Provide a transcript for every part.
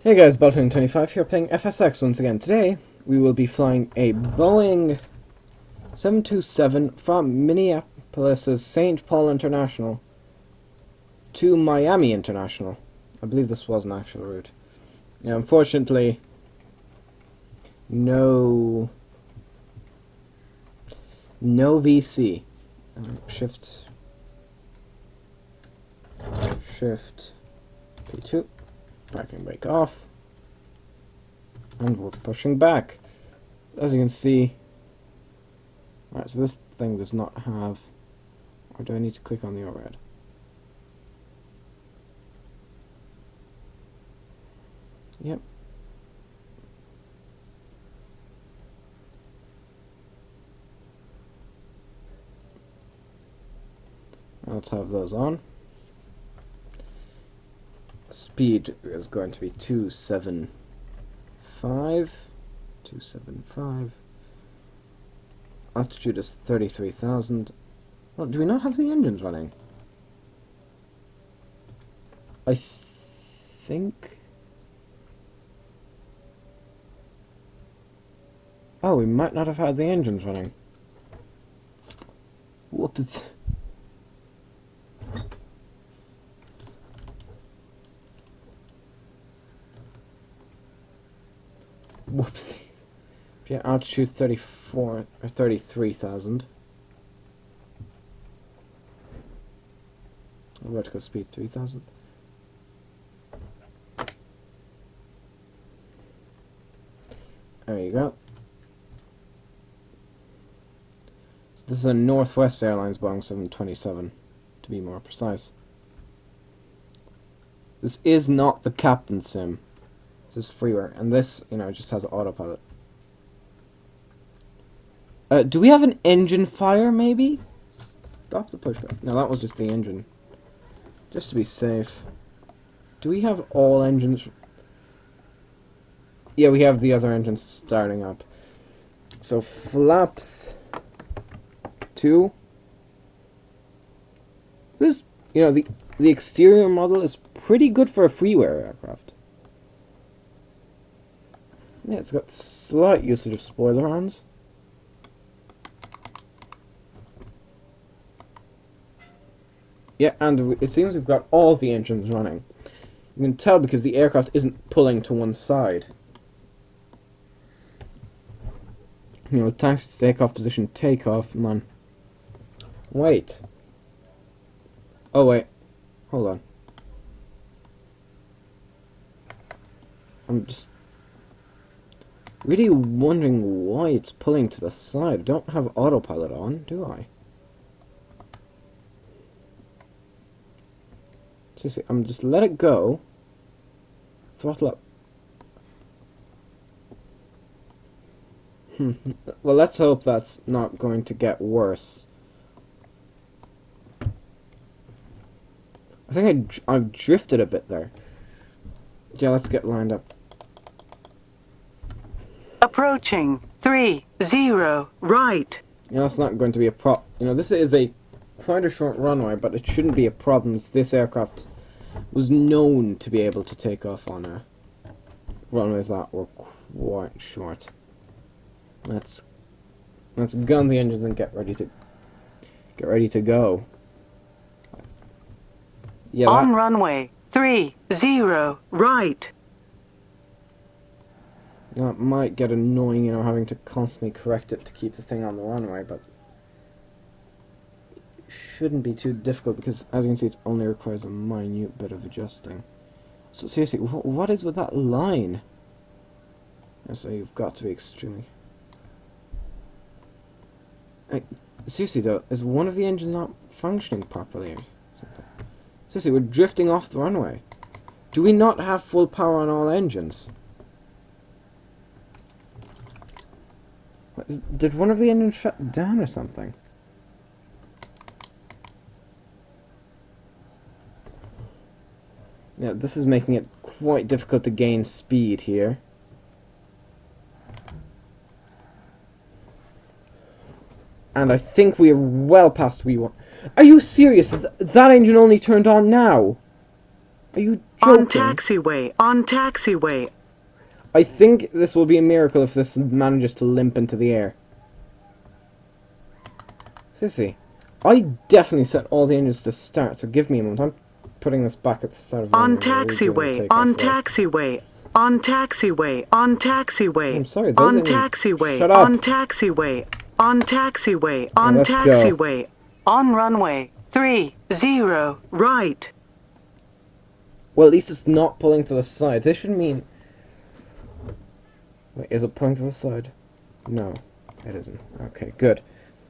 Hey guys, Baltoon25 here playing FSX once again. Today, we will be flying a Boeing 727 from Minneapolis' St. Paul International to Miami International. I believe this was an actual route. Now, unfortunately, no VC. Shift P2. Parking brake off, and we're pushing back. As you can see, right, so this thing does not have, or do I need to click on the overhead? Yep. Let's have those on. Speed is going to be 275. Altitude is 33,000. Well, do we not have the engines running? I think... Oh, we might not have had the engines running. Whoops. Whoopsies. Yeah, altitude 34 or 33,000. Vertical speed 3,000. There you go. So this is a Northwest Airlines Boeing 727, to be more precise. This is not the captain sim. This is freeware, and this, just has autopilot. Do we have an engine fire, maybe? Stop the pushback. No, that was just the engine. Just to be safe. Do we have all engines? Yeah, we have the other engines starting up. So, flaps 2. This, the exterior model is pretty good for a freeware aircraft. Yeah, it's got slight usage of spoiler arms. Yeah, and it seems we've got all the engines running. You can tell because the aircraft isn't pulling to one side. Thanks to takeoff position, takeoff, and then... Wait. Oh, wait. Hold on. I'm just... really wondering why it's pulling to the side. I don't have autopilot on, do I? Seriously, I'm just let it go. Throttle up. Well, let's hope that's not going to get worse. I think I've drifted a bit there. Yeah, let's get lined up. Approaching 30 right. That's not going to be a this is quite a short runway, but it shouldn't be a problem. This aircraft was known to be able to take off on runways that were quite short. Let's gun the engines and get ready to go. Yeah. On runway 30 right. That might get annoying, having to constantly correct it to keep the thing on the runway, but it shouldn't be too difficult because, as you can see, it only requires a minute bit of adjusting. So seriously, what is with that line? So you've got to be extremely... seriously though, is one of the engines not functioning properly or something? Seriously, we're drifting off the runway. Do we not have full power on all engines? Did one of the engines shut down or something? Yeah, this is making it quite difficult to gain speed here. And I think we are well past V1. Are you serious? That engine only turned on now? Are you On joking? taxiway. On taxiway. I think this will be a miracle if this manages to limp into the air. Sissy, I definitely set all the engines to start, so give me a moment. I'm putting this back at the start of the On runway. We're redoing the taxiway. takeoff On way. taxiway. On taxiway. On taxiway. I'm sorry, those On engines... taxiway. Shut up! On taxiway. On taxiway. Now On let's go. taxiway. On runway 30 right. Well, at least it's not pulling to the side. This should mean... Wait, is it pulling to the side? No, it isn't. Okay, good.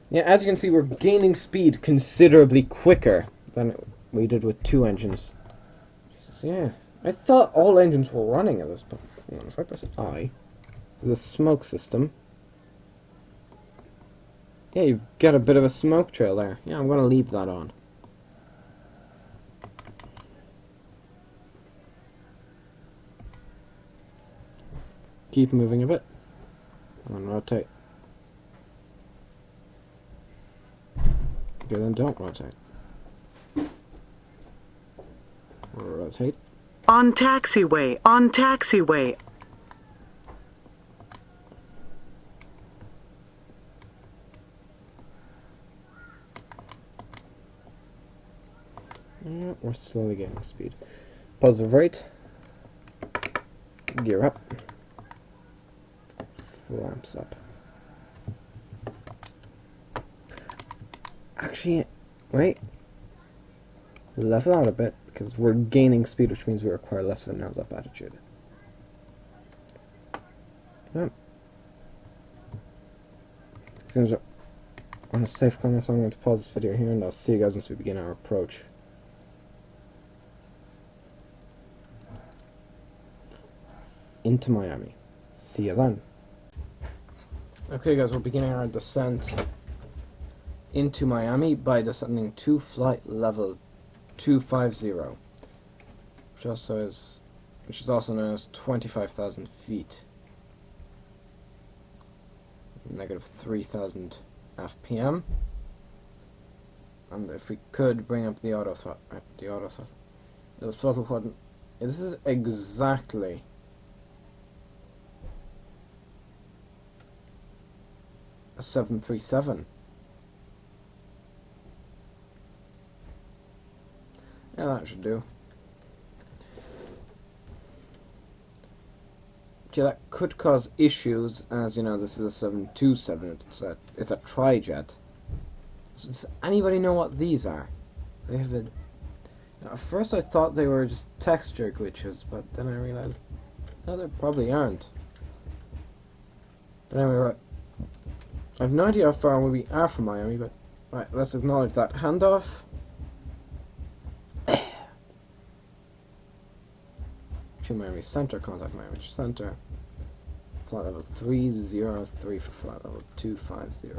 Yeah, as you can see, we're gaining speed considerably quicker than we did with 2 engines. Jesus, yeah. I thought all engines were running at this point. Hang on, if I press I, there's a smoke system. Yeah, you've got a bit of a smoke trail there. Yeah, I'm going to leave that on. Keep moving a bit. And rotate. Okay, then don't rotate. Rotate. On taxiway. On taxiway. Yeah, we're slowly gaining speed. Positive rate. Gear up. Flaps up. Actually, wait. Level out a bit, because we're gaining speed, which means we require less of a nose-up attitude. Yep. Seems we're on a safe climb, so I'm going to pause this video here, and I'll see you guys once we begin our approach. Into Miami. See you then. Okay guys, we're beginning our descent into Miami by descending to flight level 250, which is also known as 25,000 feet. Negative 3,000 FPM. And if we could bring up the auto throttle, the throttle button. This is exactly a 737. Yeah, that should do. Okay, that could cause issues, as you know, this is a 727. It's a trijet. So does anybody know what these are? They have a. At first, I thought they were just texture glitches, but then I realized no, they probably aren't. But anyway, right. I have no idea how far we are from Miami, but right, let's acknowledge that handoff. To Miami Center, contact Miami Center. Flight level 303 for flight level 250.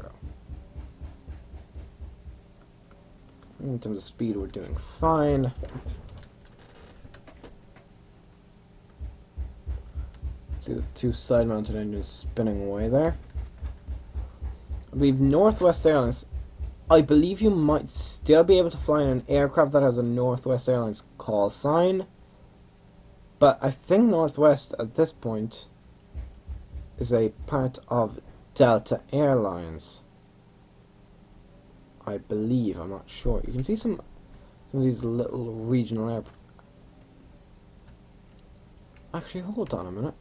In terms of speed, we're doing fine. See the 2 side-mounted engines spinning away there. I believe Northwest Airlines. I believe you might still be able to fly in an aircraft that has a Northwest Airlines call sign. But I think Northwest at this point is a part of Delta Airlines. I believe, I'm not sure. You can see some of these little regional airports. Actually, hold on a minute.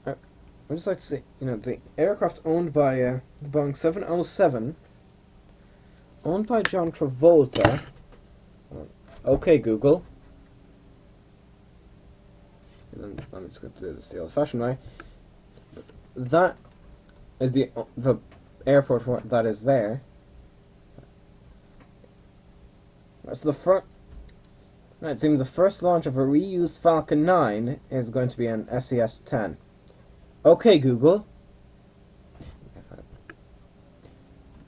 I'd just like to say, you know, the aircraft owned by the Boeing 707, owned by John Travolta. Okay, Google. And then I'm just going to do this the old-fashioned way. That is the airport that is there. So the front. It seems the first launch of a reused Falcon 9 is going to be an SES-10. Okay, Google.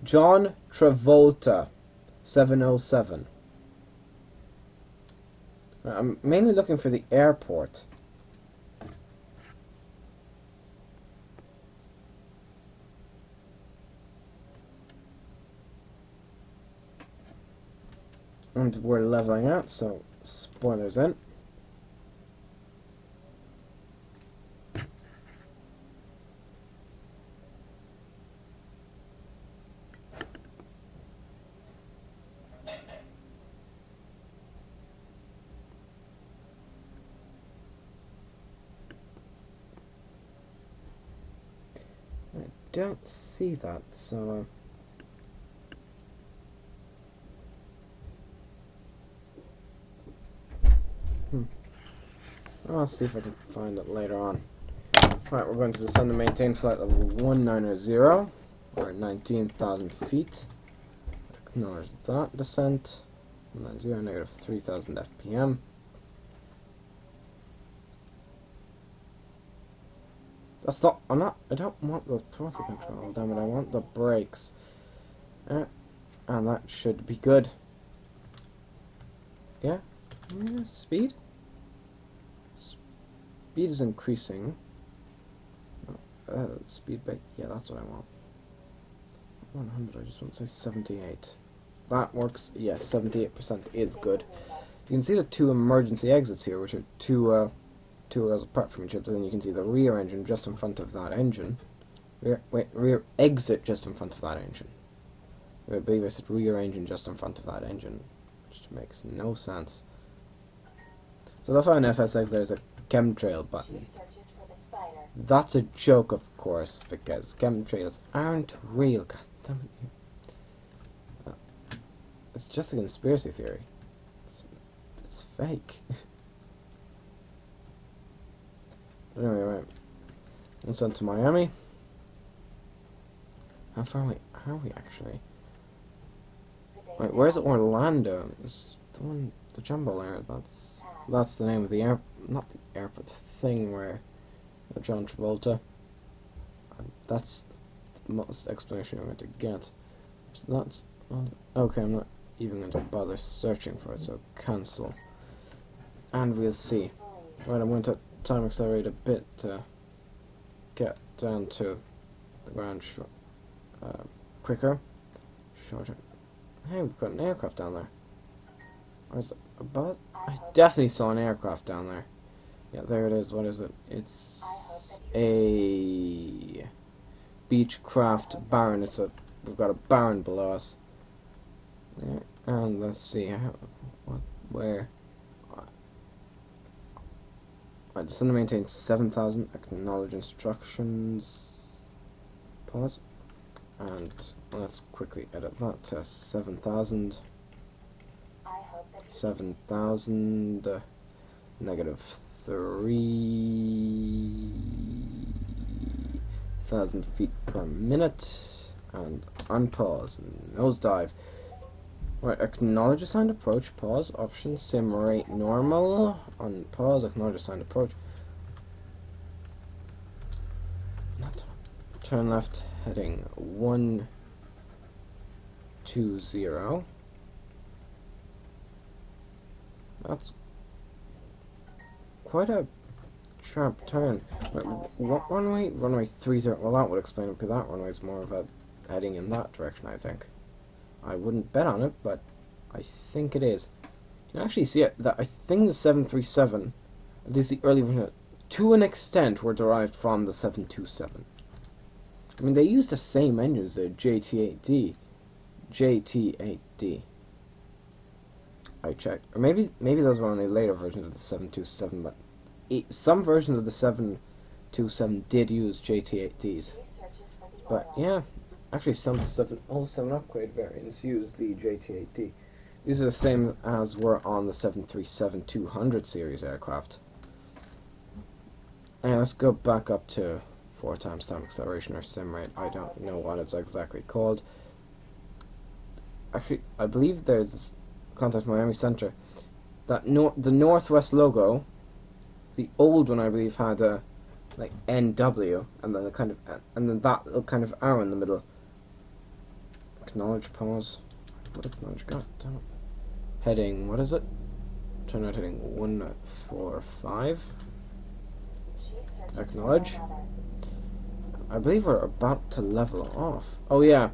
John Travolta, 707. I'm mainly looking for the airport. And we're leveling out, so spoilers in. I don't see that, so I'll see if I can find it later on. Right, we're going to descend and maintain flight level 190, or 19,000 feet. Acknowledge that descent. 190, negative 3,000 FPM. That's not, I don't want the throttle control, damn it, I want the brakes. And that should be good. Yeah? Speed? Speed is increasing. Speed brake, yeah, that's what I want. 100, I just want to say 78. That works, yes, 78% is good. You can see the two emergency exits here, which are two rails apart from each other. Then you can see the rear engine just in front of that engine. Rear exit just in front of that engine. I believe I said rear engine just in front of that engine, which makes no sense. So if on FSX there's a chemtrail button. That's a joke, of course, because chemtrails aren't real. God damn it! It's just a conspiracy theory. It's fake. But anyway, right. Let's send to Miami. How far away are we actually? Wait, where's Orlando? It's the jumbo area. That's the name of the air, not the airport, the thing where John Travolta. That's the most explanation I'm going to get. So that's okay. I'm not even going to bother searching for it. So cancel, and we'll see. Right, I'm going to time accelerate a bit to get down to the ground quicker, shorter. Hey, we've got an aircraft down there. Or is it a bullet? I definitely saw an aircraft down there. Yeah, there it is. What is it? It's a Beechcraft Baron. We've got a Baron below us. There, and let's see where. Right, descend to maintain 7,000. Acknowledge instructions. Pause. And let's quickly edit that to 7,000. 7,000. Negative 3,000 feet per minute. And unpause. Nosedive. Right, acknowledge assigned approach, pause, options, sim rate normal, unpause, acknowledge assigned approach. Turn left, heading 120. That's quite a sharp turn. Right, what runway? Runway 30. Well, that would explain it, because that runway is more of a heading in that direction, I think. I wouldn't bet on it, but I think it is. You can actually see it, that I think the 737, at least the early version, to an extent, were derived from the 727. I mean, they used the same engines, the JT8D. I checked. Or maybe those were only later versions of the 727, but some versions of the 727 did use JT8Ds. But, yeah. Actually, some 707 upgrade variants use the JT8D. These are the same as were on the 737-200 series aircraft. And let's go back up to 4 times time acceleration or sim rate. I don't know what it's exactly called. Actually, I believe there's Contact Miami Center. That the Northwest logo, the old one I believe had a like NW, and then that little kind of arrow in the middle. Acknowledge, pause. What acknowledge? God damn it. Heading, what is it? Turn out heading 145. Acknowledge. I believe we're about to level off. Oh yeah.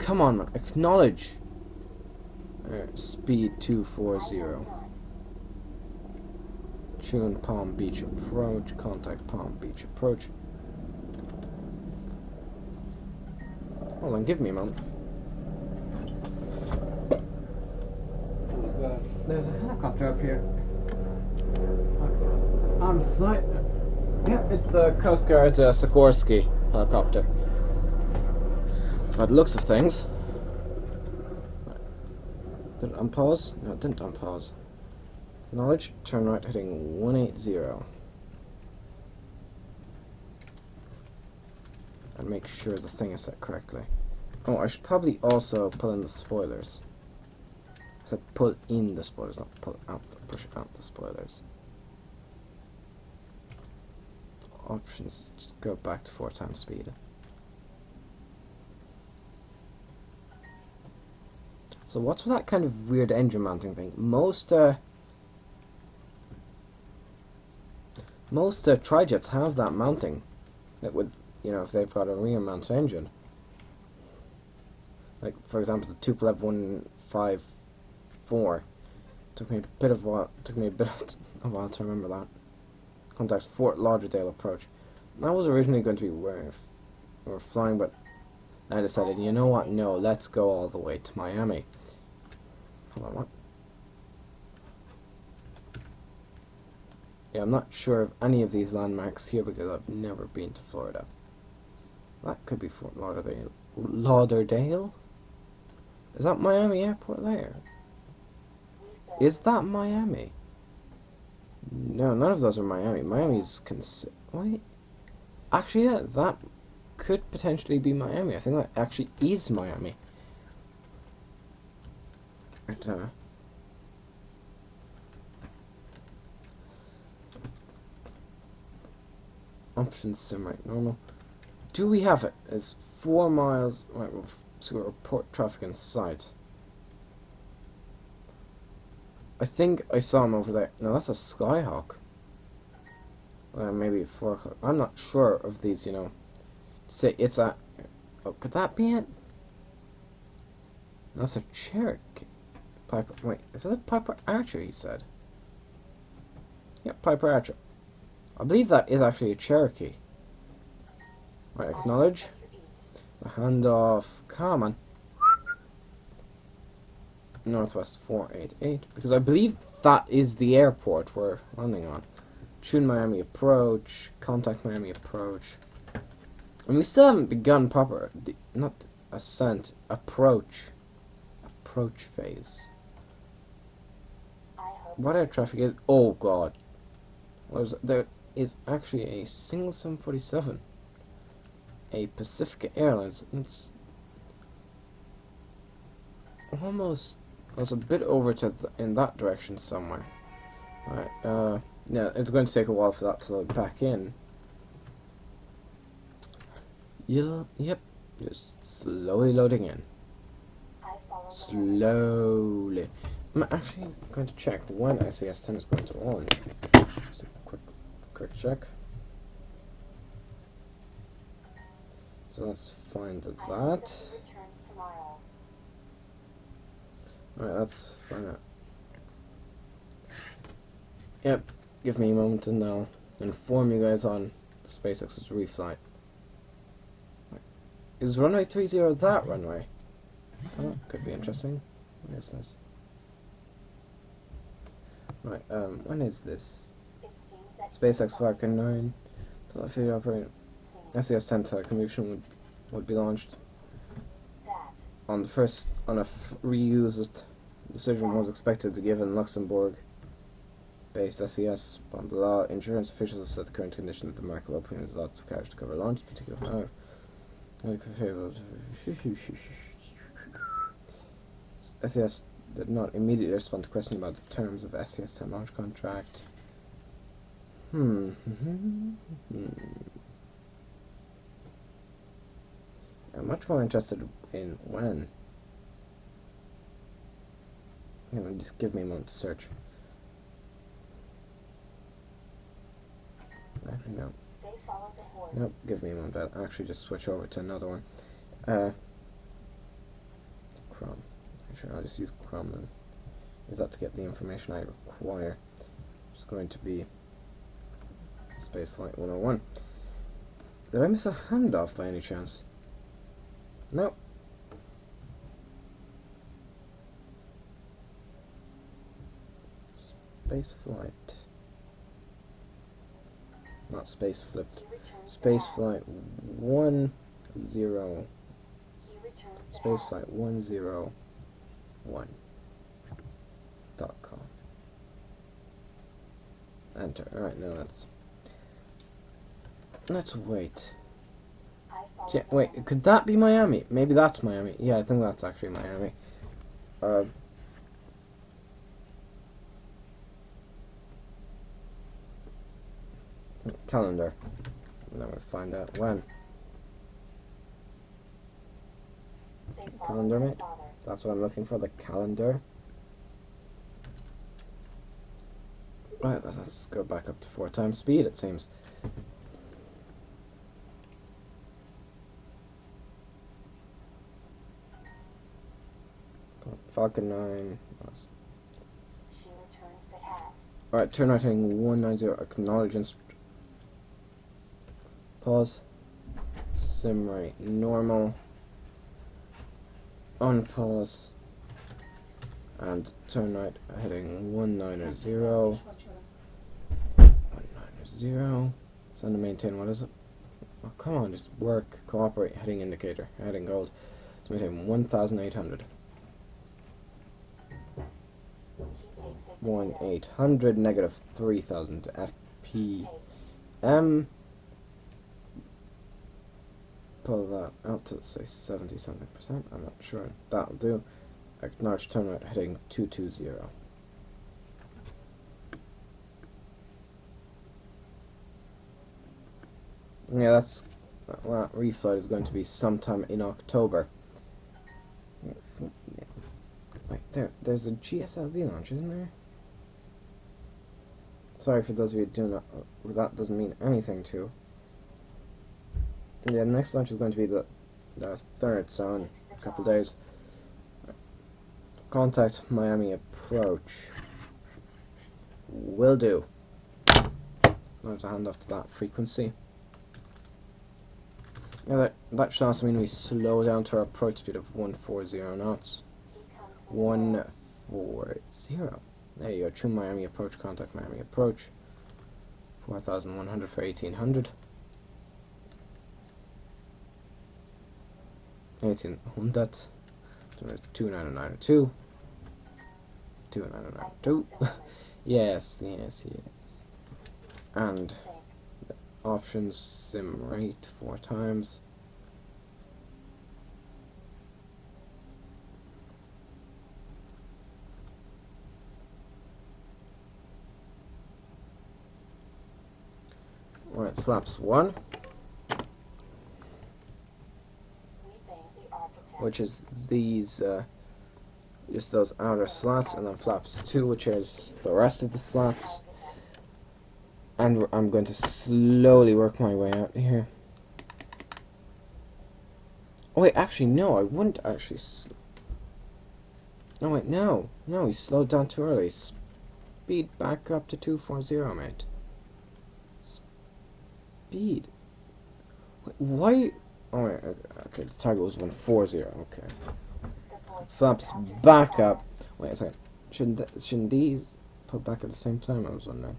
come on, man. Acknowledge. Speed 240. Tune Palm Beach approach. Contact Palm Beach approach. Hold on, give me a moment. There's a helicopter up here. It's on site. Yep, it's the Coast Guard's Sikorsky helicopter. By the looks of things. Did it unpause? No, it didn't unpause. Acknowledge, turn right heading 180. And make sure the thing is set correctly. Oh, I should probably also pull in the spoilers. I said pull in the spoilers, not pull out, push out the spoilers. Options, just go back to 4 times speed. So what's with that kind of weird engine mounting thing? Most trijets have that mounting. That would, you know, if they've got a rear mount engine. Like, for example, the Tupolev 154. Took me a bit of a while to remember that. Contact Fort Lauderdale approach. That was originally going to be where we were flying, but I decided, you know what? No, let's go all the way to Miami. Hold on, what? Yeah, I'm not sure of any of these landmarks here because I've never been to Florida. That could be Fort Lauderdale. Lauderdale? Is that Miami Airport there? Is that Miami? No, none of those are Miami. Miami's wait. Actually, yeah, that could potentially be Miami. I think that actually is Miami. Right, options sim right normal. Do we have it? It's 4 miles. Right, we'll report traffic in sight. I think I saw him over there. No, that's a Skyhawk. Maybe 4 o'clock. I'm not sure of these, you know. Say it's a. Oh, could that be it? That's a Cherokee. Piper. Wait, is that a Piper Archer? He said. Yep, Piper Archer. I believe that is actually a Cherokee. Right, acknowledge. The handoff. Come on. Northwest 488. Because I believe that is the airport we're landing on. Tune Miami approach. Contact Miami approach. And we still haven't begun proper. Not ascent. Approach. Approach phase. What air traffic is? Oh god. There is actually a single 747. A Pacific Airlines. It's almost. It's a bit over to in that direction somewhere. Right. Yeah, it's going to take a while for that to load back in. Yep. Just slowly loading in. Slowly. I'm actually going to check when SES-10 is going to launch. Just a quick check. So let's find that. Alright, let's find out. Yep, give me a moment and I'll inform you guys on SpaceX's reflight. Is runway 30 that runway? Oh, could be interesting. What is this? Right, when is this? SpaceX Falcon 9. Telephoto operating. SES-10 telecommutation would be launched on the first on a reused decision was expected to give in Luxembourg-based SES. Blah blah blah. Insurance officials have said the current condition that the market opening has lots of cash to cover launch, particularly. SES did not immediately respond to question about the terms of SES-10 launch contract. I'm much more interested in when. Just give me a moment to search. Actually, no. Nope, give me a moment. I'll actually just switch over to another one. Chrome. Sure, I'll just use Chrome then. Use that to get the information I require. It's going to be Spaceflight 101. Did I miss a handoff by any chance? Nope. Spaceflight. Not space flipped. Spaceflight 10. Spaceflight 101.com. Enter. Alright, now let's wait. Yeah, wait, could that be Miami? Maybe that's Miami. Yeah, I think that's actually Miami. Calendar. And then we'll find out when. Calendar, mate. That's what I'm looking for, the calendar. Right, let's go back up to 4 times speed, it seems. Falcon 9. Alright, turn right heading 190. Acknowledge pause. Sim rate normal. Unpause. And turn right heading 190. 190. Send to maintain, what is it? Oh, come on, just work. Cooperate. Heading indicator. Heading gold. To maintain 1800. 1800 negative 3000 FPM. Pull that out to say 70 something %. I'm not sure. That'll do. Acknowledge turn right heading 220. Yeah, that reflight is going to be sometime in October. Wait, there's a GSLV launch, isn't there? Sorry for those of you who do not. That doesn't mean anything to. Yeah, the next launch is going to be the 3rd, so in a couple of days. Contact Miami approach. Will do. I'll have to hand off to that frequency. Yeah, that should also mean we slow down to our approach speed of 140 knots. 140. There you go. True Miami approach. Contact Miami approach. 4,100 for 1,800. 1,800. 2,992. 2,992. Yes. And options sim rate 4 times. Right, flaps 1, which is these, just those outer slats, and then flaps 2, which is the rest of the slats. And I'm going to slowly work my way out here. Oh wait, actually no, I wouldn't actually. No wait, no, he slowed down too early. Speed back up to 240, mate. Speed. Wait, why? Oh wait, okay, the target was 140. Okay. Flaps back up. Wait a second. Shouldn't these put back at the same time? I was wondering.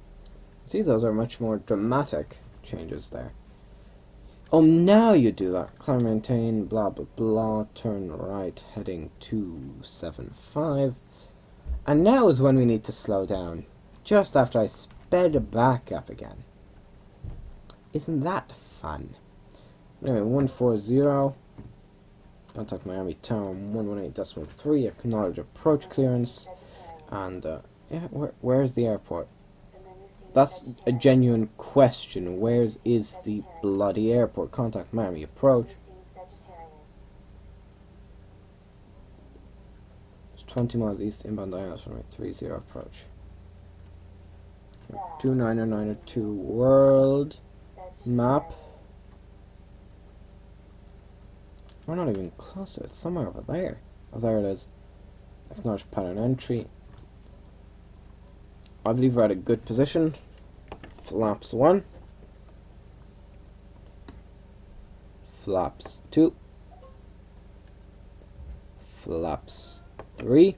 See, those are much more dramatic changes there. Oh, now you do that. Climb, maintain, blah, blah, blah. Turn right, heading 275. And now is when we need to slow down. Just after I sped back up again. Isn't that fun? Anyway, 140. Contact Miami Tower 118.3. Acknowledge approach clearance. And, yeah, where's the airport? That's a genuine question. Where's is the bloody airport? Contact Miami approach. It's 20 miles east inbound diagonal from 30 approach. 29902 world map. We're not even close to it. It's somewhere over there. Oh, there it is. Acknowledge pattern entry. I believe we're at a good position. Flaps 1. Flaps 2. Flaps 3.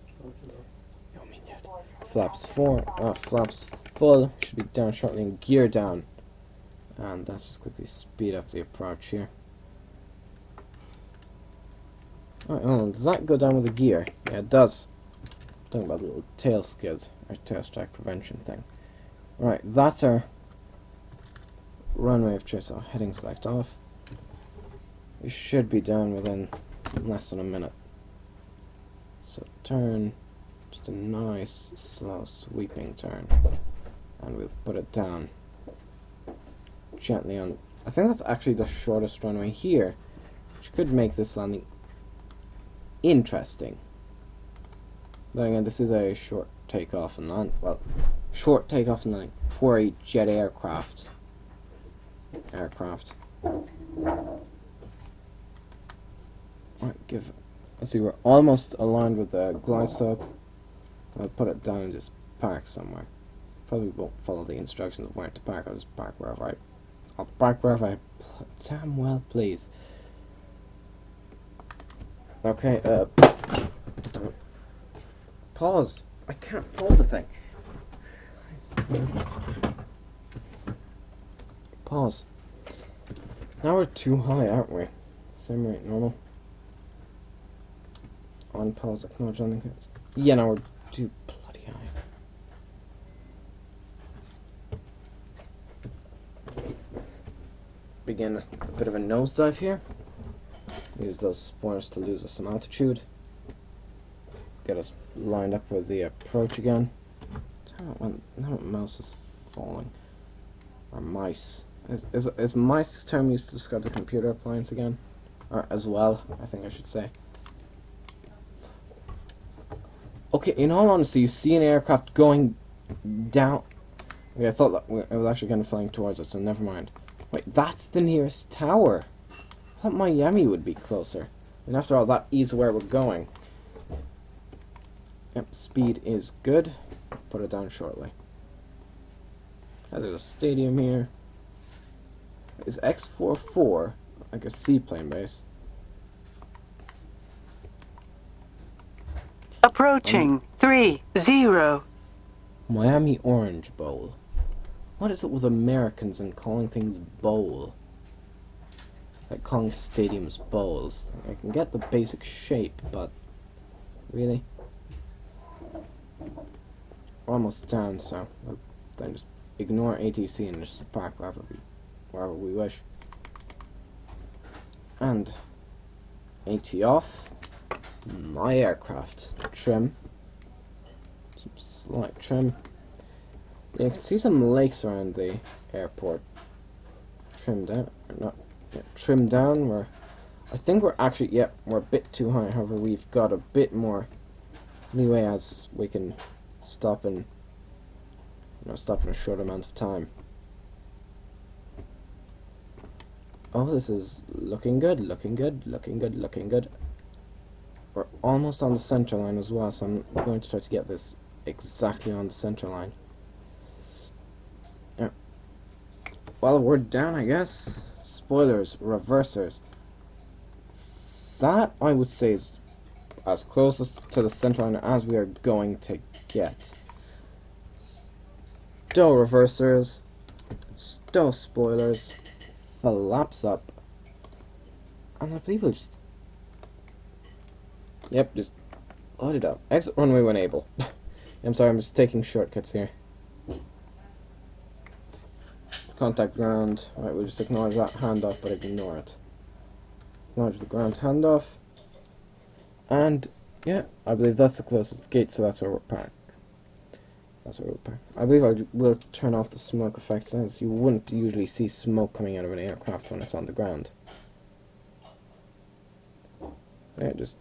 Flaps 4. Flaps full. Should be down shortly and gear down. And let's just quickly speed up the approach here. Alright, hold on. Does that go down with the gear? Yeah, it does. Talking about little tail skids, or tail strike prevention thing. Right, that's our runway of choice. So heading select off. We should be down within less than a minute. So turn, just a nice, slow, sweeping turn. And we'll put it down gently on. I think that's actually the shortest runway here, which could make this landing interesting. Then again, this is a short takeoff and land. Well, short takeoff and landing for a jet aircraft. Right, let's see, we're almost aligned with the glide slope. I'll put it down and just park somewhere. Probably won't follow the instructions of where to park. I'll just park wherever I'll park wherever I damn well please. Okay, don't. Pause. I can't hold the thing. Pause. Now we're too high, aren't we? Same rate, normal. On pause, acknowledge landing. Yeah, now we're too bloody high. Begin a bit of a nosedive here. Use those spoilers to lose us some altitude. Get us lined up with the approach again. Now mouse is falling. Or mice. Is mice a term used to describe the computer appliance again? Or as well, I think I should say. Okay, in all honesty, you see an aircraft going down. Okay, I thought that it was actually kind of flying towards us, so never mind. Wait, that's the nearest tower. I thought Miami would be closer. And after all, that is where we're going. Yep, speed is good. Put it down shortly. There's a stadium here. Is X44 like a seaplane base? Approaching 30. Miami Orange Bowl. What is it with Americans and calling things bowl? Like calling stadiums bowls. I can get the basic shape, but really? We're almost down, so we'll then just ignore ATC and just park wherever we wish. And AT off. My aircraft. Trim. Some slight trim. Yeah, you can see some lakes around the airport. Trimmed down. Not. Yeah, trimmed down. I think we're actually. Yep, we're a bit too high. However, we've got a bit more leeway as we can stop in. Stop in a short amount of time. Oh, this is looking good. Looking good. Looking good. Looking good. We're almost on the center line as well, so I'm going to try to get this exactly on the center line. Yeah. Well, we're down, I guess. Spoilers, reversers. That, I would say, is as closest to the center line as we are going to get. Stow reversers. Stow spoilers. Flaps up. And I believe we'll just... Yep, just load it up. Exit runway when able. I'm sorry, I'm just taking shortcuts here. Contact ground. Alright, we'll just acknowledge that handoff, but ignore it. Acknowledge the ground handoff. And, yeah, I believe that's the closest gate, so that's where we're parked. That's where we'll park. I believe I will turn off the smoke effects, as you wouldn't usually see smoke coming out of an aircraft when it's on the ground. So yeah, just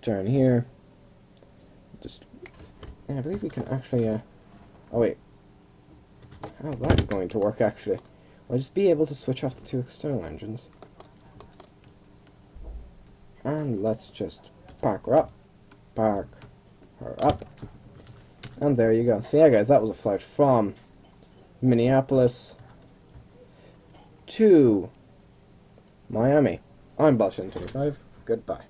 turn here. Just, yeah, I believe we can actually, oh wait. How's that going to work, actually? Will I just be able to switch off the two external engines? And let's just park her up. Park her up. And there you go. So yeah, guys, that was a flight from Minneapolis to Miami. I'm Balshin25. Goodbye.